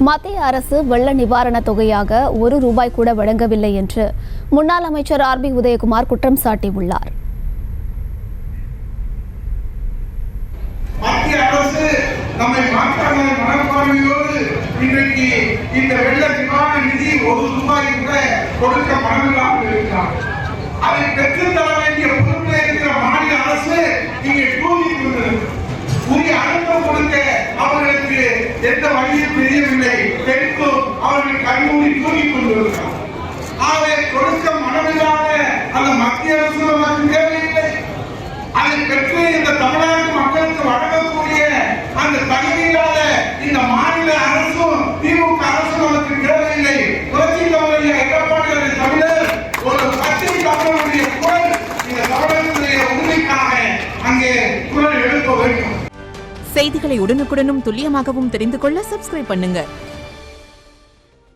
மத்திய அரசு வெள்ள நிவாரணத் தொகையாக ₹1 கூட வழங்கவில்லை என்று முன்னாள் அமைச்சர் RB உதயகுமார் குற்றம் சாட்டியுள்ளார். மத்திய அரசு நம்மை மாற்றான மனப்பான்மையோடு இன்றைக்கு இந்த வெள்ள நிவாரண நிதி ₹1 கூட கொடுக்க மனமில்லாமல் இருக்கிறார். அதை பெற்றுத்தர வேண்டிய பொறுப்பில் இருக்கிற மாநில அரசு இங்கே தூங்கிக் கொண்டிருக்கிறது. உரிய அழுத்தம் கொடுக்க அவர்களுக்கு எந்த வழியும் தெரியவில்லை. தெரிந்தும் அவர்கள் கண்மூடி தூங்கிக் கொண்டிருக்கிறார். அதை கொடுக்க மனமில்லாத அந்த மத்திய அரசு நமக்கு தேவையில்லை. அதை பெற்று இந்த தமிழ்நாட்டு மக்களுக்கு வழங்கக்கூடிய அந்த தகுதியில்லாத இந்த மாநில அரசும் திமுக அரசும் நமக்கு தேவையில்லை. புரட்சி தலைவர் எடப்பாடி தமிழர் ஒரு பச்சை தமிழருடைய குரல் இந்த தமிழகத்துடைய உரிமைக்காக அங்கே குரல் எழுப்ப வேண்டும். செய்திகளை உடனுக்குடனும் துல்லியமாகவும் தெரிந்து கொள்ள சப்ஸ்கிரைப் பண்ணுங்க.